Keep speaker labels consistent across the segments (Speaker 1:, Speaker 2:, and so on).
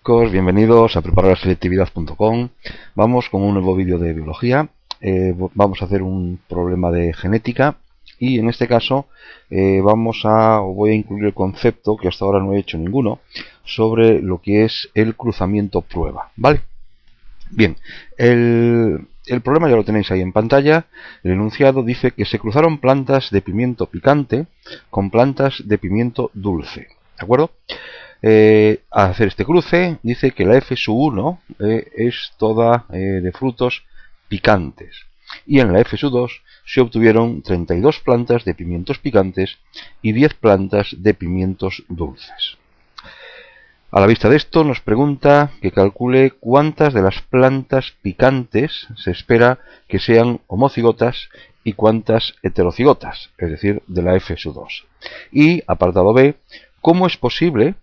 Speaker 1: Bienvenidos a prepararselectividad.com. Vamos con un nuevo vídeo de biología. Vamos a hacer un problema de genética y en este caso voy a incluir el concepto, que hasta ahora no he hecho ninguno, sobre lo que es el cruzamiento prueba, ¿vale? Bien, el problema ya lo tenéis ahí en pantalla. El enunciado dice que se cruzaron plantas de pimiento picante con plantas de pimiento dulce, ¿de acuerdo? Al hacer este cruce, dice que la F1 es toda de frutos picantes. Y en la F2 se obtuvieron 32 plantas de pimientos picantes y 10 plantas de pimientos dulces. A la vista de esto nos pregunta que calcule cuántas de las plantas picantes se espera que sean homocigotas y cuántas heterocigotas, es decir, de la F2. Y, apartado B, ¿cómo es posible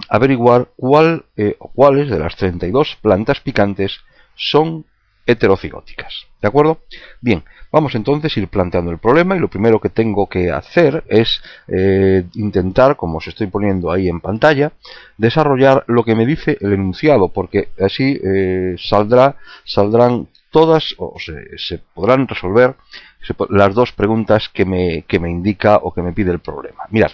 Speaker 1: averiguar cuáles de las 32 plantas picantes son heterocigóticas? ¿De acuerdo? Bien, vamos entonces a ir planteando el problema y lo primero que tengo que hacer es intentar, como os estoy poniendo ahí en pantalla, desarrollar lo que me dice el enunciado, porque así saldrán todas, o se podrán resolver las dos preguntas que me indica o que me pide el problema. Mirad,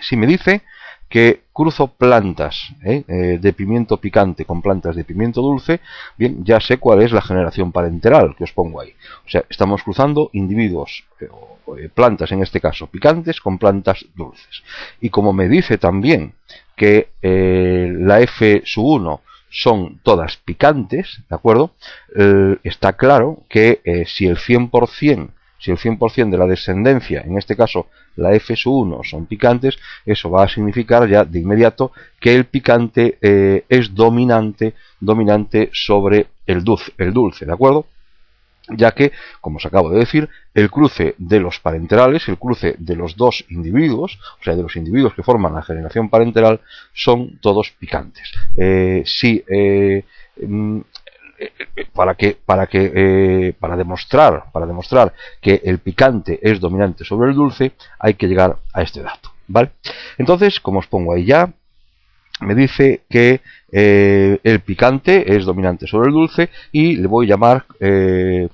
Speaker 1: si me dice que cruzo plantas de pimiento picante con plantas de pimiento dulce, bien, ya sé cuál es la generación parenteral que os pongo ahí. O sea, estamos cruzando individuos, plantas en este caso picantes con plantas dulces. Y como me dice también que la F1 son todas picantes, ¿de acuerdo? Está claro que si el 100% de la descendencia, en este caso la F1, son picantes, eso va a significar ya de inmediato que el picante es dominante sobre el dulce, ¿de acuerdo? Ya que, como os acabo de decir, el cruce de los parenterales, el cruce de los dos individuos, o sea, de los individuos que forman la generación parenteral, son todos picantes. Para demostrar que el picante es dominante sobre el dulce, hay que llegar a este dato, ¿vale? Entonces, como os pongo ahí ya, me dice que el picante es dominante sobre el dulce y le voy a llamar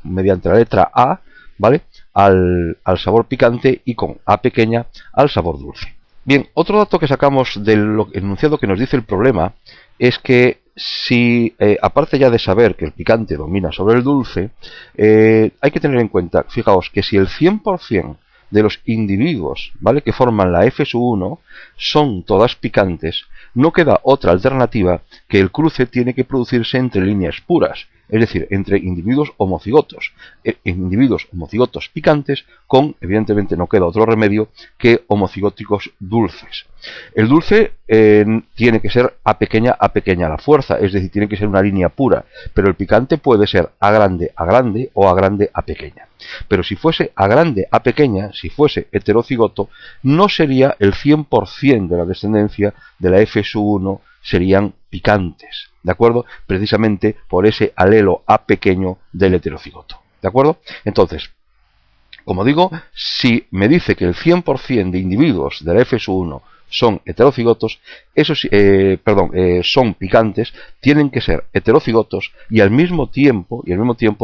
Speaker 1: mediante la letra A, ¿vale?, al sabor picante, y con A pequeña al sabor dulce. Bien, otro dato que sacamos del enunciado que nos dice el problema es que si, aparte ya de saber que el picante domina sobre el dulce, hay que tener en cuenta, fijaos, que si el 100% de los individuos, ¿vale?, que forman la F1 son todas picantes, no queda otra alternativa que el cruce tiene que producirse entre líneas puras, es decir, entre individuos homocigotos. Individuos homocigotos picantes con, evidentemente no queda otro remedio que homocigóticos dulces. El dulce tiene que ser A pequeña a la fuerza, es decir, tiene que ser una línea pura, pero el picante puede ser A grande o A grande a pequeña. Pero si fuese A grande a pequeña, si fuese heterocigoto, no sería el 100% de la descendencia de la F1 serían picantes, ¿de acuerdo? Precisamente por ese alelo A pequeño del heterocigoto, ¿de acuerdo? Entonces, como digo, si me dice que el 100% de individuos de la F1 son heterocigotos, son picantes, tienen que ser heterocigotos y al mismo tiempo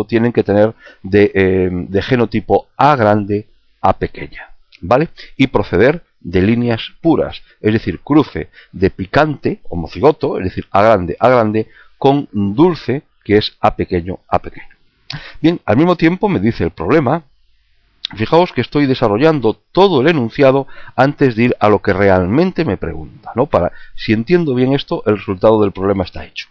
Speaker 1: tienen que tener de genotipo A grande A pequeña, ¿vale? Y proceder de líneas puras, es decir, cruce de picante, homocigoto, es decir, A grande, con dulce, que es A pequeño. Bien, al mismo tiempo me dice el problema, fijaos que estoy desarrollando todo el enunciado antes de ir a lo que realmente me pregunta, ¿no? Si entiendo bien esto, el resultado del problema está hecho.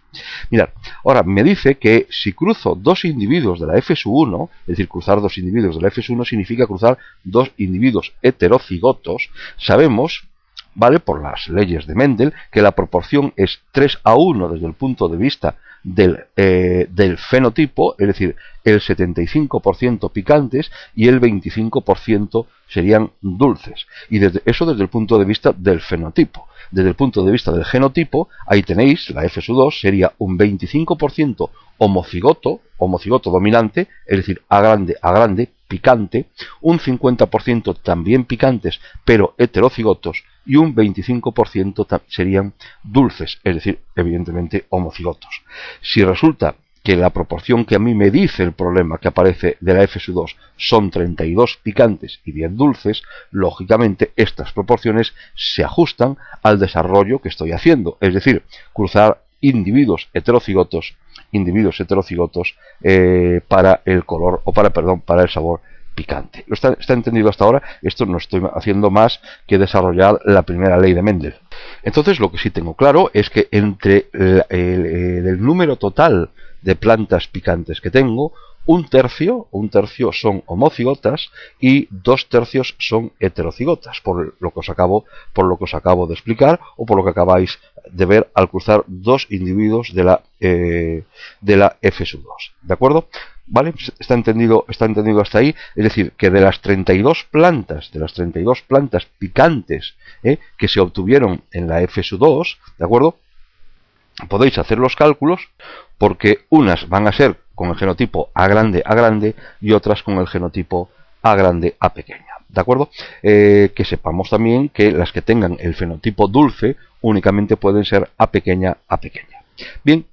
Speaker 1: Mirad, ahora me dice que si cruzo dos individuos de la F1, es decir, cruzar dos individuos de la F1 significa cruzar dos individuos heterocigotos. Sabemos, ¿vale?, por las leyes de Mendel, que la proporción es 3:1 desde el punto de vista del fenotipo, es decir, el 75% picantes y el 25% serían dulces. Y eso desde el punto de vista del fenotipo. Desde el punto de vista del genotipo, ahí tenéis, la F2 sería un 25% homocigoto dominante, es decir, A grande, picante, un 50% también picantes, pero heterocigotos, y un 25% serían dulces, es decir, evidentemente homocigotos. Si resulta que la proporción que a mí me dice el problema que aparece de la F2 son 32 picantes y 10 dulces, lógicamente estas proporciones se ajustan al desarrollo que estoy haciendo, es decir, cruzar individuos heterocigotos para el color, o para el sabor picante. ¿Está entendido hasta ahora? Esto no estoy haciendo más que desarrollar la primera ley de Mendel. Entonces, lo que sí tengo claro es que entre el número total de plantas picantes que tengo, un tercio son homocigotas y 2/3 son heterocigotas, por lo que os acabo de explicar, o por lo que acabáis de ver al cruzar dos individuos de la F2. ¿De acuerdo? ¿Vale? ¿Está entendido hasta ahí? Es decir, que de las 32 plantas picantes que se obtuvieron en la F2, ¿de acuerdo? Podéis hacer los cálculos, porque unas van a ser con el genotipo A grande y otras con el genotipo A grande A pequeña. ¿De acuerdo? Que sepamos también que las que tengan el fenotipo dulce únicamente pueden ser A pequeña. Bien,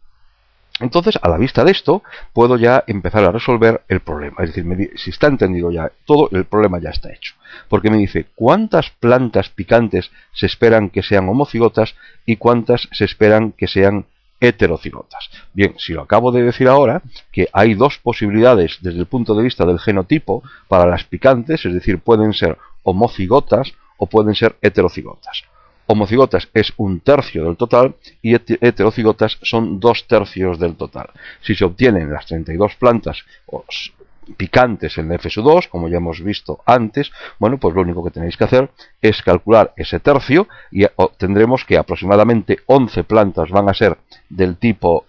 Speaker 1: entonces, a la vista de esto, puedo ya empezar a resolver el problema. Es decir, si está entendido ya todo, el problema ya está hecho. Porque me dice cuántas plantas picantes se esperan que sean homocigotas y cuántas se esperan que sean heterocigotas. Bien, si lo acabo de decir ahora, que hay dos posibilidades desde el punto de vista del genotipo para las picantes, es decir, pueden ser homocigotas o pueden ser heterocigotas. Homocigotas es 1/3 del total y heterocigotas son 2/3 del total. Si se obtienen las 32 plantas picantes en la F2, como ya hemos visto antes, bueno, pues lo único que tenéis que hacer es calcular ese tercio y obtendremos que aproximadamente 11 plantas van a ser del tipo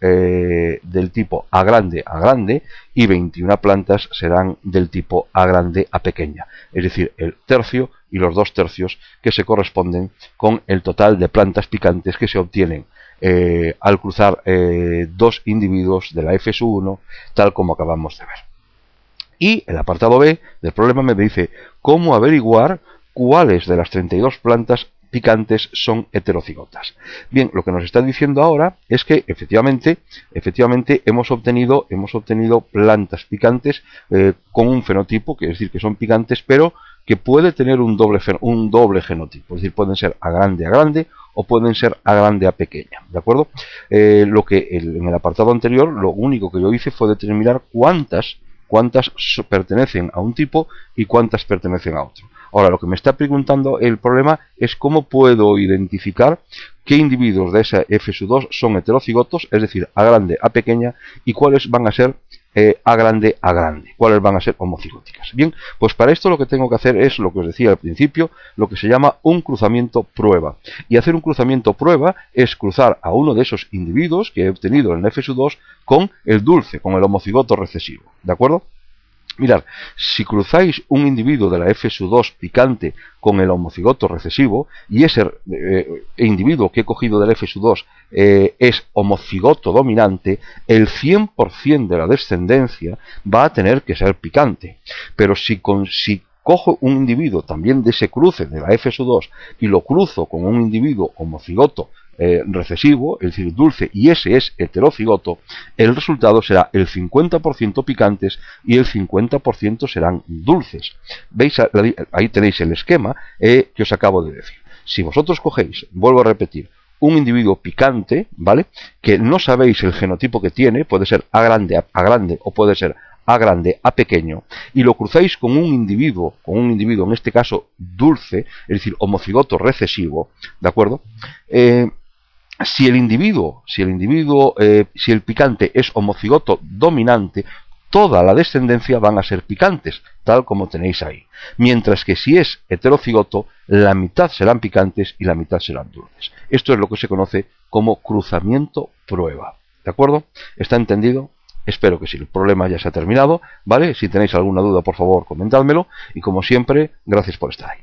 Speaker 1: A grande y 21 plantas serán del tipo A grande A pequeña, es decir, el tercio y los 2/3 que se corresponden con el total de plantas picantes que se obtienen al cruzar dos individuos de la F1, tal como acabamos de ver. Y el apartado B del problema me dice cómo averiguar cuáles de las 32 plantas picantes son heterocigotas. Bien, lo que nos está diciendo ahora es que efectivamente hemos obtenido plantas picantes con un fenotipo, que es decir, que son picantes, pero que puede tener un doble genotipo, es decir, pueden ser A grande o pueden ser A grande A pequeña, ¿de acuerdo? En el apartado anterior, lo único que yo hice fue determinar cuántas pertenecen a un tipo y cuántas pertenecen a otro. Ahora, lo que me está preguntando el problema es cómo puedo identificar qué individuos de esa F2 son heterocigotos, es decir, A grande A pequeña, y cuáles van a ser A grande, cuáles van a ser homocigóticas. Bien, pues para esto lo que tengo que hacer es lo que os decía al principio, lo que se llama un cruzamiento prueba. Y hacer un cruzamiento prueba es cruzar a uno de esos individuos que he obtenido en la F2 con el dulce, con el homocigoto recesivo. ¿De acuerdo? Mirad, si cruzáis un individuo de la F2 picante con el homocigoto recesivo y ese individuo que he cogido del F2 es homocigoto dominante, el 100% de la descendencia va a tener que ser picante. Pero si cojo un individuo también de ese cruce de la F2 y lo cruzo con un individuo homocigoto recesivo, es decir, dulce, y ese es heterocigoto, el resultado será el 50% picantes y el 50% serán dulces. ¿Veis? Ahí tenéis el esquema que os acabo de decir. Si vosotros cogéis, vuelvo a repetir, un individuo picante, ¿vale?, que no sabéis el genotipo que tiene, puede ser A grande o puede ser A grande A pequeño, y lo cruzáis con un individuo en este caso dulce, es decir, homocigoto recesivo, ¿de acuerdo? Si el picante es homocigoto dominante, toda la descendencia van a ser picantes, tal como tenéis ahí. Mientras que si es heterocigoto, la mitad serán picantes y la mitad serán dulces. Esto es lo que se conoce como cruzamiento prueba. ¿De acuerdo? ¿Está entendido? Espero que sí, el problema ya se ha terminado, ¿vale? Si tenéis alguna duda, por favor, comentádmelo. Y como siempre, gracias por estar ahí.